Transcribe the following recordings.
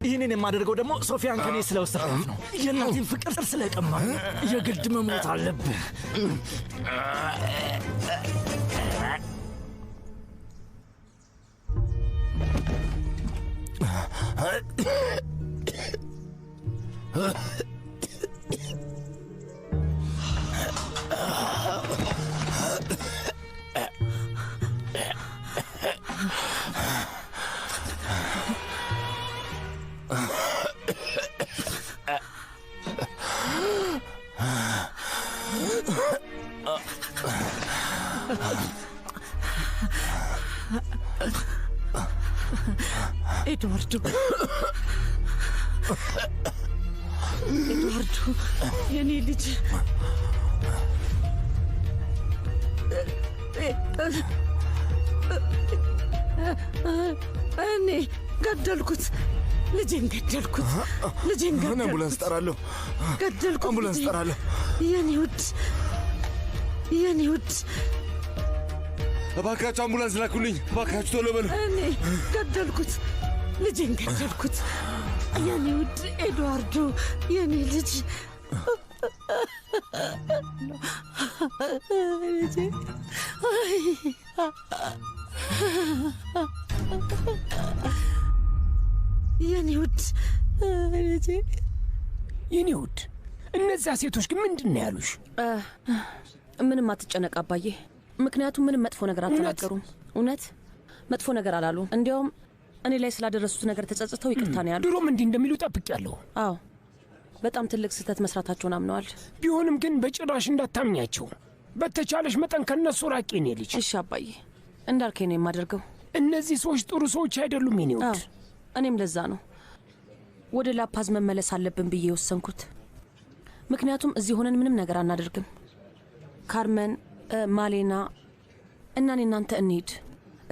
ይህንን የማደርገው ደግሞ ሶፊያን ከኔ ስለወሰድኩት ነው። የእናቴን ፍቅር ስለቀማ የግድ መሞት አለብህ። ኤድዋርዶ የኔ ልጅ እኔ ገደልኩት። ልጄን ገደልኩት። አምቡላንስ ጠራለሁ። ገደልኩት። አምቡላንስ ጠራለሁ። የኔ ውድ እባካችሁ አምቡላንስ ላኩልኝ። እባካችሁ ቶሎ በሉ። እኔ ገደልኩት። ልጄን ገደልኩት። የኔ ውድ ኤድዋርዶ የኔ ልጅ ልጄ የኔ ውድ ልጄ የኔ ውድ እነዚያ ሴቶች ግን ምንድን ነው ያሉሽ? ምንም አትጨነቅ አባዬ፣ ምክንያቱም ምንም መጥፎ ነገር አልተናገሩም። እውነት መጥፎ ነገር አላሉም። እንዲያውም እኔ ላይ ስላደረሱት ነገር ተጸጽተው ይቅርታ ነው ያሉ። ድሮም እንዲህ እንደሚሉ ጠብቄያለሁ። አዎ በጣም ትልቅ ስህተት መስራታቸውን አምነዋል። ቢሆንም ግን በጭራሽ እንዳታምኛቸው። በተቻለሽ መጠን ከነሱ ራቂ የኔ ልጅ። እሺ አባዬ፣ እንዳልከኝ ነው የማደርገው። እነዚህ ሰዎች ጥሩ ሰዎች አይደሉም የኔ ውድ። እኔም ለዛ ነው ወደ ላፓዝ መመለስ አለብን ብዬ የወሰንኩት። ምክንያቱም እዚህ ሆነን ምንም ነገር አናደርግም። ካርመን፣ ማሌና እና እኔ እናንተ እንሂድ።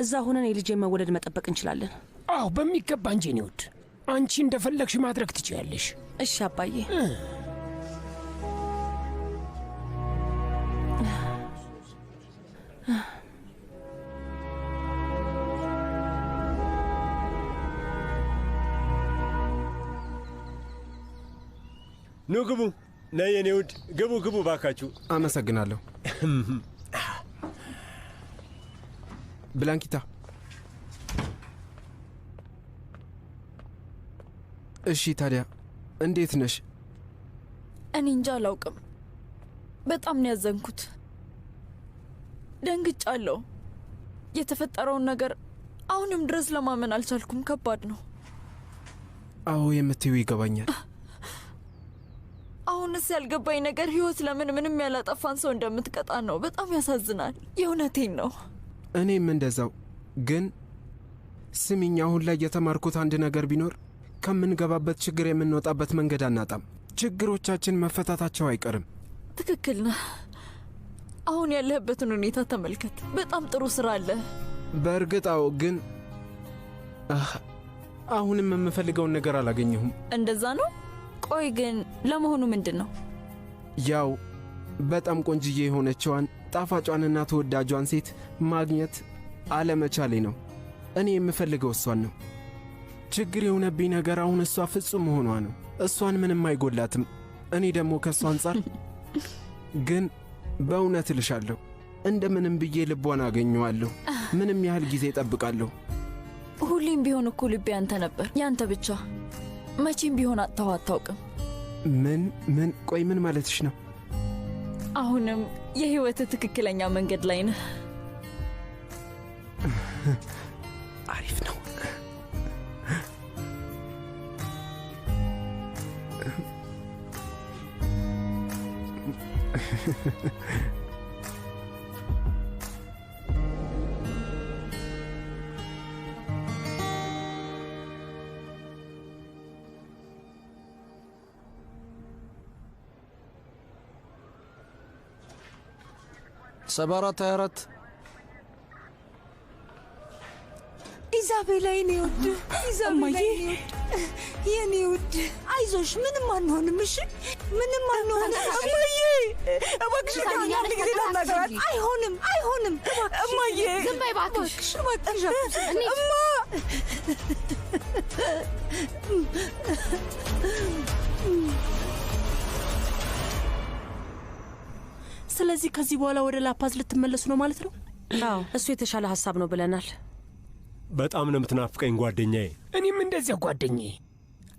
እዛ ሆነን የልጄ መወለድ መጠበቅ እንችላለን። አዎ በሚገባ እንጂ የኔ ውድ፣ አንቺ እንደፈለግሽ ማድረግ ትችያለሽ። እሺ አባዬ። ኑ ግቡ። ነይ የኔ ውድ፣ ግቡ ባካችሁ። አመሰግናለሁ። ብላንኪታ፣ እሺ ታዲያ እንዴት ነሽ? እኔ እንጃ አላውቅም። በጣም ነው ያዘንኩት። ደንግጫለሁ። የተፈጠረውን ነገር አሁንም ድረስ ለማመን አልቻልኩም። ከባድ ነው። አዎ የምትይው ይገባኛል። አሁንስ ያልገባኝ ነገር ህይወት ለምን ምንም ያላጠፋን ሰው እንደምትቀጣ ነው። በጣም ያሳዝናል። የእውነቴን ነው። እኔም እንደዛው። ግን ስሚኝ፣ አሁን ላይ የተማርኩት አንድ ነገር ቢኖር ከምንገባበት ችግር የምንወጣበት መንገድ አናጣም። ችግሮቻችን መፈታታቸው አይቀርም። ትክክል ነህ። አሁን ያለህበትን ሁኔታ ተመልከት። በጣም ጥሩ ስራ አለ። በእርግጥ አዎ። ግን አሁንም የምፈልገውን ነገር አላገኘሁም። እንደዛ ነው? ቆይ ግን ለመሆኑ ምንድን ነው? ያው በጣም ቆንጅዬ የሆነችዋን ጣፋጯንና ተወዳጇን ሴት ማግኘት አለመቻሌ ነው። እኔ የምፈልገው እሷን ነው። ችግር የሆነብኝ ነገር አሁን እሷ ፍጹም መሆኗ ነው። እሷን ምንም አይጎላትም። እኔ ደግሞ ከእሷ አንጻር ግን በእውነት እልሻለሁ እንደምንም ብዬ ልቧን አገኘዋለሁ። ምንም ያህል ጊዜ እጠብቃለሁ። ሁሌም ቢሆን እኮ ልቤ ያንተ ነበር፣ ያንተ ብቻ። መቼም ቢሆን አጥተው አታውቅም። ምን ቆይ ምን ማለትሽ ነው? አሁንም የህይወት ትክክለኛ መንገድ ላይ ነህ። አሪፍ ነው። ሰባራት 24 ኢዛቤላ የኔ ውድ፣ ኢዛቤላ የኔ ውድ፣ አይዞሽ፣ ምንም አንሆንም። እሺ ምንም አንሆንም። እማዬ እባክሽ አንድ ጊዜ ላናገራት። አይሆንም እማዬ፣ ዝም በይ እባክሽ። እማ ስለዚህ ከዚህ በኋላ ወደ ላፓዝ ልትመለሱ ነው ማለት ነው? አዎ፣ እሱ የተሻለ ሐሳብ ነው ብለናል። በጣም ነው የምትናፍቀኝ ጓደኛዬ። እኔም እንደዚያ ጓደኛዬ።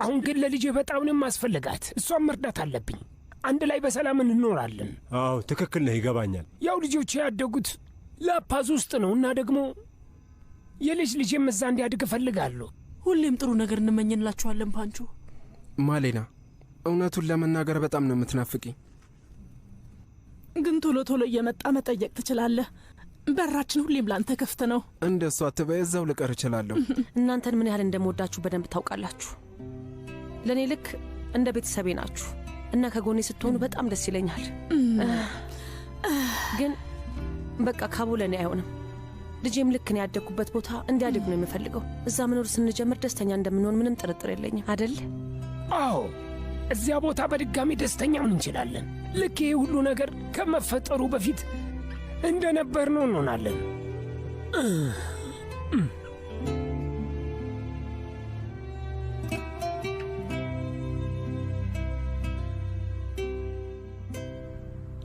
አሁን ግን ለልጄ በጣም ነው የማስፈልጋት። እሷን መርዳት አለብኝ። አንድ ላይ በሰላም እንኖራለን። አዎ ትክክል ነህ፣ ይገባኛል። ያው ልጆቼ ያደጉት ላፓዝ ውስጥ ነው እና ደግሞ የልጅ ልጄም እዛ እንዲያድግ እፈልጋለሁ። ሁሌም ጥሩ ነገር እንመኝላችኋለን ፓንቹ። ማሌና፣ እውነቱን ለመናገር በጣም ነው የምትናፍቂኝ። ግን ቶሎ ቶሎ እየመጣ መጠየቅ ትችላለህ። በራችን ሁሌም ላንተ ክፍት ነው። እንደ እሷ አትበይ፣ እዛው ልቀር እችላለሁ። እናንተን ምን ያህል እንደምወዳችሁ በደንብ ታውቃላችሁ። ለእኔ ልክ እንደ ቤተሰቤ ናችሁ እና ከጎኔ ስትሆኑ በጣም ደስ ይለኛል። ግን በቃ ካቡ ለእኔ አይሆንም። ልጄም ልክ ነው ያደግኩበት ቦታ እንዲያድግ ነው የምፈልገው። እዛ መኖር ስንጀምር ደስተኛ እንደምንሆን ምንም ጥርጥር የለኝም። አደል? አዎ፣ እዚያ ቦታ በድጋሚ ደስተኛ ምን እንችላለን። ልክ ይሄ ሁሉ ነገር ከመፈጠሩ በፊት እንደነበር ነው እንሆናለን።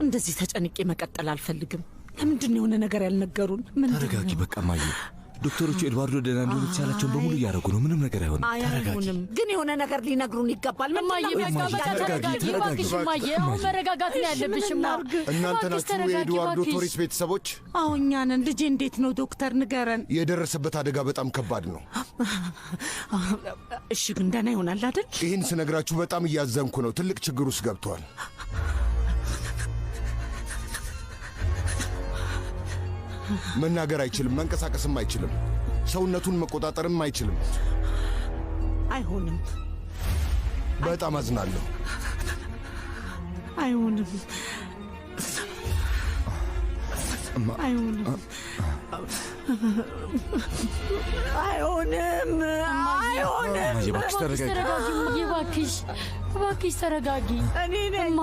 እንደዚህ ተጨንቄ መቀጠል አልፈልግም። ለምንድን ነው የሆነ ነገር ያልነገሩን? ተረጋጊ በቃ ማየ። ዶክተሮቹ ኤድዋርዶ ደህና እንደሆነ የተቻላቸውን በሙሉ እያደረጉ ነው። ምንም ነገር አይሆንም። አይሆንም፣ ግን የሆነ ነገር ሊነግሩን ይገባል። እማዬ ተረጋጊ እባክሽ። እማዬ አሁን መረጋጋት ነው ያለብሽማ። እናንተ ናችሁ የኤድዋርዶ ቶሪስ ቤተሰቦች? አዎ እኛ ነን። ልጄ እንዴት ነው ዶክተር ንገረን። የደረሰበት አደጋ በጣም ከባድ ነው። እሺ ግን ደህና ይሆናል አይደል? ይህን ስነግራችሁ በጣም እያዘንኩ ነው። ትልቅ ችግር ውስጥ ገብቷል። መናገር አይችልም፣ መንቀሳቀስም አይችልም፣ ሰውነቱን መቆጣጠርም አይችልም። አይሆንም። በጣም አዝናለሁ። አይሆንም፣ አይሆንም፣ አይሆንም፣ አይሆንም። እባክሽ ተረጋጊ። እባክሽ እባክሽ ተረጋጊ። እኔ ነኝ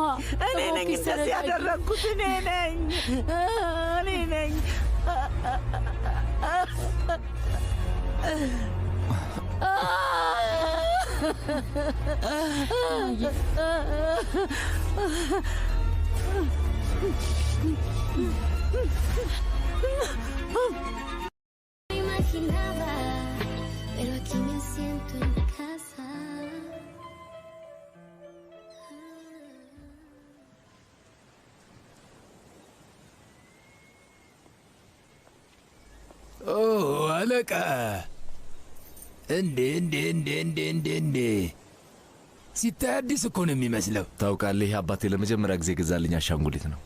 እንደዚህ ያደረግኩት። እኔ ነኝ። Pero aquí me siento en casa. አለቃ እንዴ ሲታይ አዲስ እኮ ነው የሚመስለው። ታውቃለህ፣ ይህ አባቴ ለመጀመሪያ ጊዜ ገዛልኝ አሻንጉሊት ነው።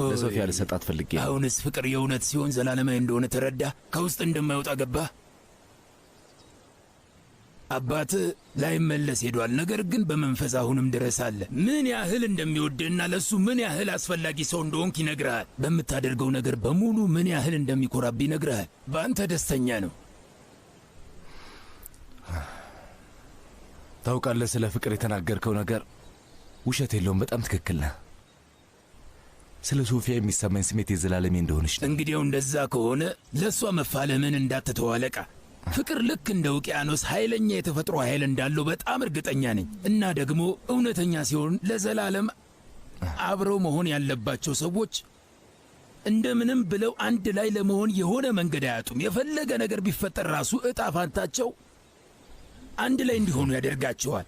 ለሶፊያ ልሰጣት ፈልጌ። አሁንስ ፍቅር የእውነት ሲሆን ዘላለማዊ እንደሆነ ተረዳ። ከውስጥ እንደማይወጣ ገባ። አባት ላይመለስ ሄዷል፣ ነገር ግን በመንፈስ አሁንም ድረስ አለ። ምን ያህል እንደሚወድህና ለእሱ ምን ያህል አስፈላጊ ሰው እንደሆንክ ይነግርሃል። በምታደርገው ነገር በሙሉ ምን ያህል እንደሚኮራብ ይነግርሃል። በአንተ ደስተኛ ነው። ታውቃለህ፣ ስለ ፍቅር የተናገርከው ነገር ውሸት የለውም። በጣም ትክክል ነህ። ስለ ሶፊያ የሚሰማኝ ስሜት የዘላለሜ እንደሆነች ነው። እንግዲያው እንደዛ ከሆነ ለእሷ መፋለምን እንዳትተው አለቃ። ፍቅር ልክ እንደ ውቅያኖስ ኃይለኛ የተፈጥሮ ኃይል እንዳለው በጣም እርግጠኛ ነኝ። እና ደግሞ እውነተኛ ሲሆን ለዘላለም አብረው መሆን ያለባቸው ሰዎች እንደምንም ብለው አንድ ላይ ለመሆን የሆነ መንገድ አያጡም። የፈለገ ነገር ቢፈጠር ራሱ እጣ ፋንታቸው አንድ ላይ እንዲሆኑ ያደርጋቸዋል።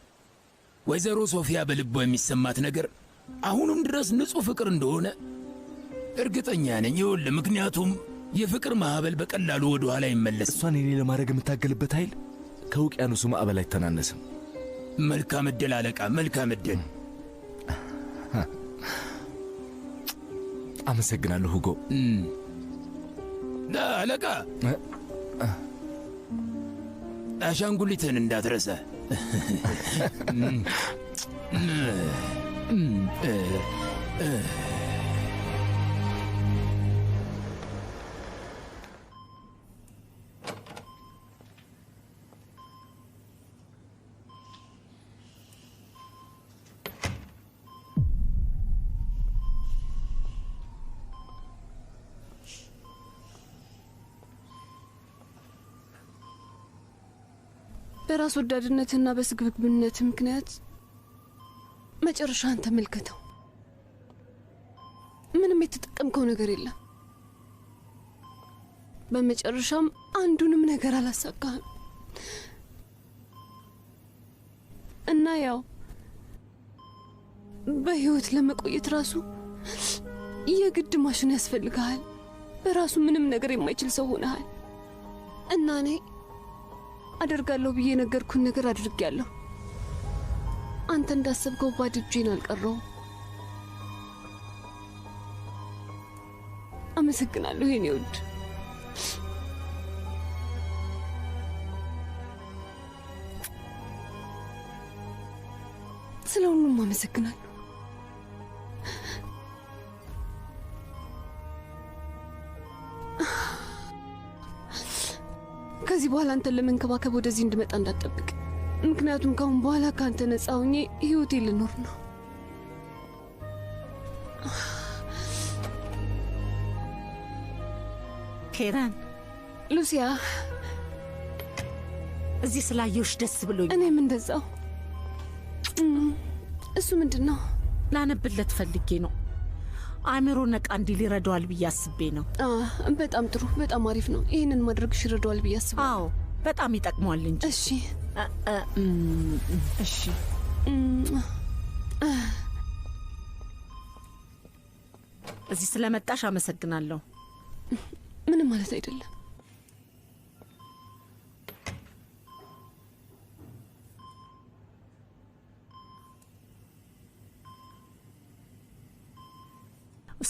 ወይዘሮ ሶፊያ በልቧ የሚሰማት ነገር አሁንም ድረስ ንጹሕ ፍቅር እንደሆነ እርግጠኛ ነኝ። ይኸውልህ፣ ምክንያቱም የፍቅር ማዕበል በቀላሉ ወደ ኋላ ይመለስ። እሷን እኔ ለማድረግ የምታገልበት ኃይል ከውቅያኖሱ ማዕበል አይተናነስም። መልካም ዕድል አለቃ፣ መልካም ዕድል። አመሰግናለሁ ሁጎ። አለቃ፣ አሻንጉሊትህን እንዳትረሳ። በራስ ወዳድነትና በስግብግብነት ምክንያት መጨረሻን ተመልከተው። ምንም የተጠቀምከው ነገር የለም። በመጨረሻም አንዱንም ነገር አላሳካህም እና ያው በህይወት ለመቆየት ራሱ የግድ ማሽን ያስፈልግሃል። በራሱ ምንም ነገር የማይችል ሰው ሆነሃል እና እኔ አደርጋለሁ ብዬ ነገርኩን ነገር አድርጌያለሁ። አንተ እንዳሰብከው ባዶ እጄን አልቀረውም። አመሰግናለሁ የኔ ውድ። ስለ ሁሉም አመሰግናለሁ። ከዚህ በኋላ አንተን ለመንከባከብ ወደዚህ እንድመጣ እንዳትጠብቅ። ምክንያቱም ካሁን በኋላ ከአንተ ነፃ ሆኜ ህይወቴ ልኖር ነው። ኬራን፣ ሉሲያ፣ እዚህ ስላየሁሽ ደስ ብሎኝ። እኔም እንደዛው። እሱ ምንድን ነው? ላነብለት ፈልጌ ነው። አእምሮ ነቃ እንዲል ይረዳዋል ብዬ አስቤ ነው። በጣም ጥሩ፣ በጣም አሪፍ ነው። ይህንን ማድረግሽ ይረዳዋል ብዬ አስቤ። አዎ በጣም ይጠቅመዋል እንጂ። እሺ እሺ። እዚህ ስለመጣሽ አመሰግናለሁ። ምንም ማለት አይደለም።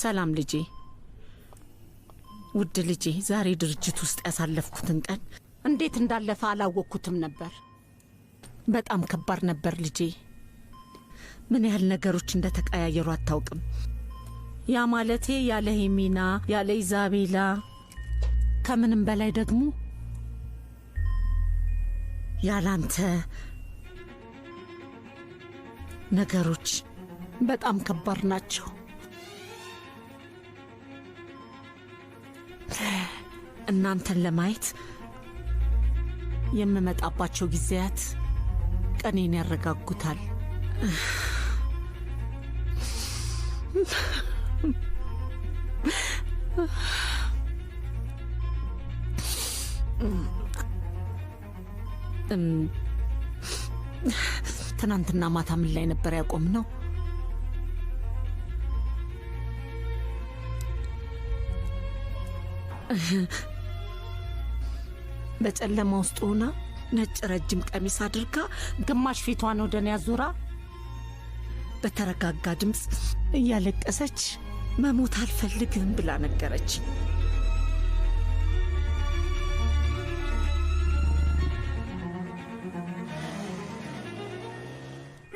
ሰላም ልጄ፣ ውድ ልጄ። ዛሬ ድርጅት ውስጥ ያሳለፍኩትን ቀን እንዴት እንዳለፈ አላወቅኩትም ነበር። በጣም ከባድ ነበር ልጄ። ምን ያህል ነገሮች እንደተቀያየሩ አታውቅም። ያ ማለቴ ያለ ሄሚና ያለ ኢዛቤላ፣ ከምንም በላይ ደግሞ ያላንተ ነገሮች በጣም ከባድ ናቸው። እናንተን ለማየት የምመጣባቸው ጊዜያት ቀኔን ያረጋጉታል። ትናንትና ማታ ምን ላይ ነበር ያቆምነው? በጨለማ ውስጥ ሆና ነጭ ረጅም ቀሚስ አድርጋ ግማሽ ፊቷን ወደ እኔ አዙራ በተረጋጋ ድምፅ እያለቀሰች መሞት አልፈልግም ብላ ነገረች።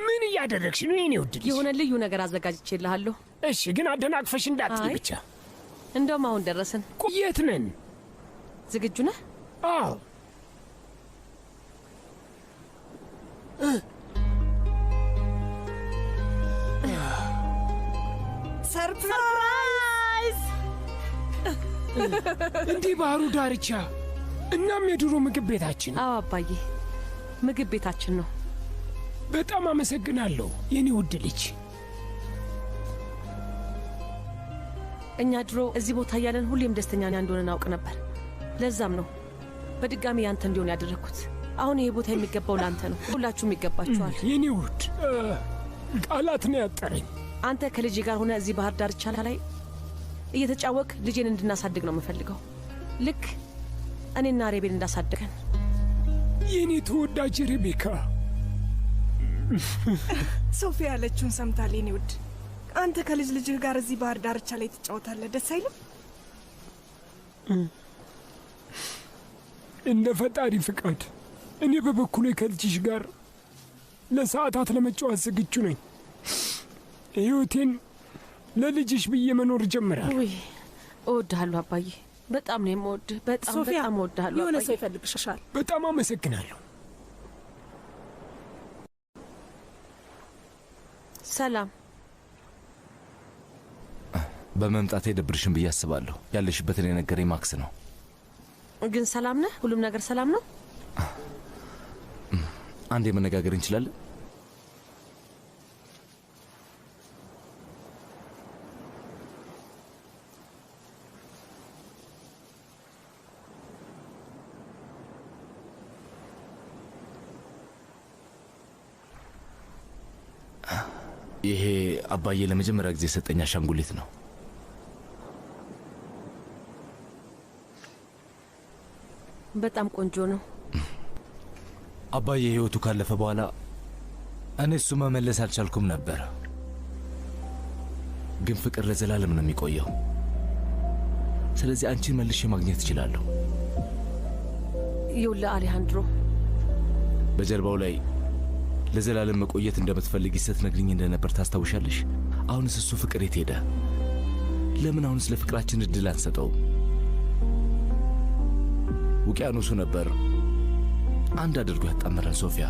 ምን እያደረግሽ ነው የኔ ውድ ልጅ? የሆነ ልዩ ነገር አዘጋጅቼልሃለሁ። እሺ፣ ግን አደናቅፈሽ እንዳትይ ብቻ። እንደውም አሁን ደረስን። የት ነን? ዝግጁ ነህ? አዎ። ሰርፕራይዝ! እንዲህ ባህሩ ዳርቻ፣ እናም የድሮ ምግብ ቤታችን። አዎ አባዬ፣ ምግብ ቤታችን ነው። በጣም አመሰግናለሁ የኔ ውድ ልጅ። እኛ ድሮ እዚህ ቦታ እያለን ሁሌም ደስተኛ እንደሆነ እናውቅ ነበር። ለዛም ነው በድጋሚ ያንተ እንዲሆን ያደረግኩት። አሁን ይሄ ቦታ የሚገባው ላንተ ነው። ሁላችሁም ይገባችኋል። የኔ ውድ፣ ቃላት ነው ያጠረኝ። አንተ ከልጄ ጋር ሆነ እዚህ ባህር ዳርቻ ላይ እየተጫወቅ ልጄን እንድናሳድግ ነው የምፈልገው፣ ልክ እኔና ሬቤል እንዳሳደገን። የኔ ተወዳጅ ሬቤካ፣ ሶፊ ያለችውን ሰምታል። የኔ ውድ፣ አንተ ከልጅ ልጅህ ጋር እዚህ ባህር ዳርቻ ላይ ትጫወታለህ። ደስ አይልም? እንደ ፈጣሪ ፍቃድ እኔ በበኩሌ ከልጅሽ ጋር ለሰዓታት ለመጫወት ዝግጁ ነኝ። ሕይወቴን ለልጅሽ ብዬ መኖር ጀምራለሁ። ውይ እወድሃለሁ አባዬ፣ በጣም ነው የምወድህ። በጣም በጣም እወድሃለሁ። የሆነ ሰው ይፈልግሻል። በጣም አመሰግናለሁ። ሰላም። በመምጣቴ ደብርሽን ብዬ አስባለሁ። ያለሽበትን የነገረኝ ማክስ ነው። ግን ሰላም ነህ? ሁሉም ነገር ሰላም ነው? አንዴ መነጋገር እንችላለን? ይሄ አባዬ ለመጀመሪያ ጊዜ የሰጠኝ አሻንጉሊት ነው። በጣም ቆንጆ ነው። አባዬ ህይወቱ ካለፈ በኋላ እኔ እሱ መመለስ አልቻልኩም ነበር። ግን ፍቅር ለዘላለም ነው የሚቆየው። ስለዚህ አንቺን መልሼ ማግኘት እችላለሁ። ይኸውልህ አሌሃንድሮ፣ በጀርባው ላይ ለዘላለም መቆየት እንደምትፈልጊ ስትነግሪኝ እንደነበር ታስታውሻለሽ? አሁንስ እሱ ፍቅር የት ሄደ? ለምን አሁንስ ለፍቅራችን እድል አንሰጠው? ውቅያኖሱ ነበር አንድ አድርጎ ያጣመረን ሶፊያ።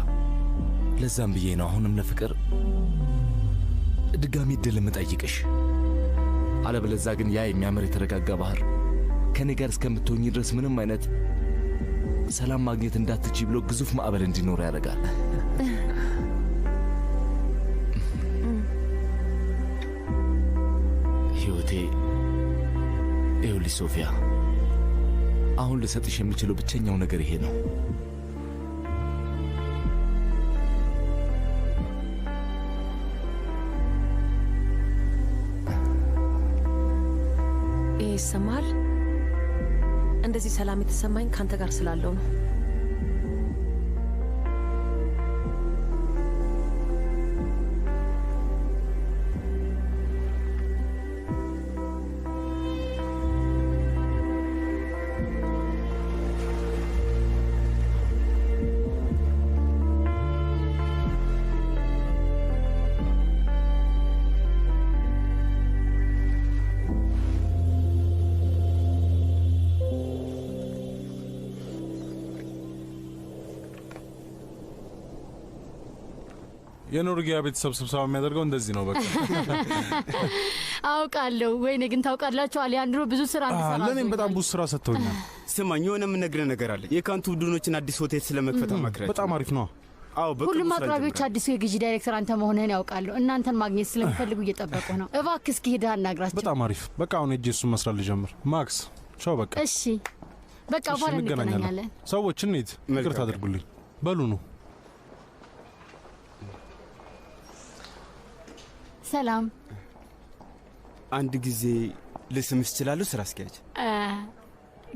ለዛም ብዬ ነው አሁንም ለፍቅር ድጋሚ እድል የምጠይቅሽ። አለበለዛ ግን ያ የሚያምር የተረጋጋ ባህር ከኔ ጋር እስከምትሆኚ ድረስ ምንም አይነት ሰላም ማግኘት እንዳትችይ ብሎ ግዙፍ ማዕበል እንዲኖር ያደርጋል። ሕይወቴ ይኸውልሽ ሶፊያ፣ አሁን ልሰጥሽ የምችለው ብቸኛው ነገር ይሄ ነው። ይሄ ይሰማል? እንደዚህ ሰላም የተሰማኝ ካንተ ጋር ስላለው ነው። የኖርጊያ ቤተሰብ ስብሰባ የሚያደርገው እንደዚህ ነው። በቃ አውቃለሁ። ወይኔ ግን ታውቃላችሁ አሌሃንድሮ ብዙ ስራ እንድሰራ ለእኔም በጣም ብዙ ስራ ሰጥቶኛል። ስማኝ፣ የሆነ የምነግርህ ነገር አለ። የካንቱ ቡድኖችን አዲስ ሆቴል ስለመክፈት አማክረን። በጣም አሪፍ ነው። አዎ፣ ሁሉም አቅራቢዎች አዲሱ የግዢ ዳይሬክተር አንተ መሆንህን ያውቃለሁ። እናንተን ማግኘት ስለሚፈልጉ እየጠበቁ ነው። እባክህ እስኪ ሄደህ አናግራቸው። በጣም አሪፍ። በቃ አሁን ሄጄ እሱን መስራት ልጀምር። ማክስ ቻው። በቃ እሺ፣ በቃ በኋላ እንገናኛለን። ሰዎች እንሂድ። ይቅርታ አድርጉልኝ። በሉ ነው። ሰላም። አንድ ጊዜ ልስምሽ እችላለሁ? ስራ አስኪያጅ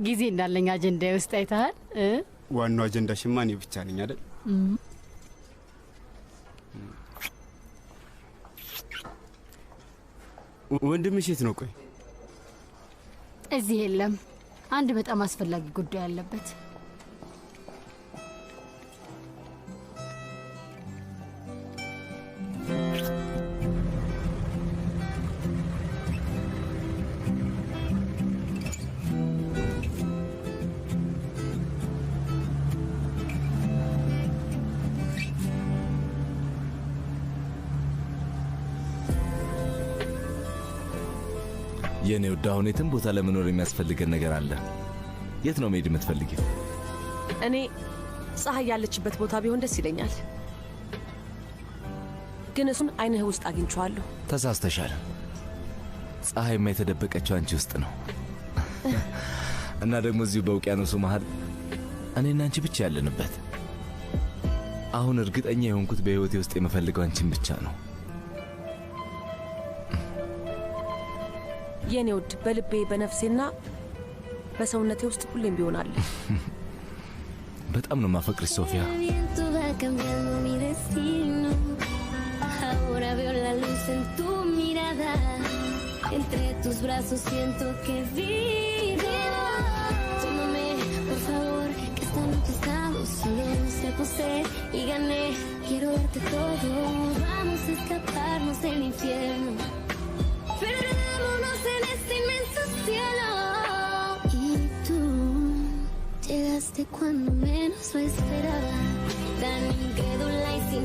ጊዜ እንዳለኝ አጀንዳ ውስጥ አይተሃል? ዋናው አጀንዳሽማ እኔ ብቻ ነኝ አይደል? ወንድምሽ የት ነው? ቆይ እዚህ የለም። አንድ በጣም አስፈላጊ ጉዳይ አለበት። የኔ ውድ፣ አሁን የትም ቦታ ለመኖር የሚያስፈልገን ነገር አለ። የት ነው መሄድ የምትፈልጊው? እኔ ፀሐይ ያለችበት ቦታ ቢሆን ደስ ይለኛል፣ ግን እሱን አይንህ ውስጥ አግኝቼዋለሁ። ተሳስተሻል። ፀሐይማ የተደበቀችው አንቺ ውስጥ ነው። እና ደግሞ እዚሁ በውቅያኖሱ መሃል እኔና አንቺ ብቻ ያለንበት። አሁን እርግጠኛ የሆንኩት በሕይወቴ ውስጥ የምፈልገው አንቺን ብቻ ነው። የኔ ውድ፣ በልቤ በነፍሴና በሰውነቴ ውስጥ ሁሌም ቢሆን አለ። በጣም ነው ማፈቅርሽ ሶፊያ። Llegaste cuando menos lo esperaba, tan incrédula y sin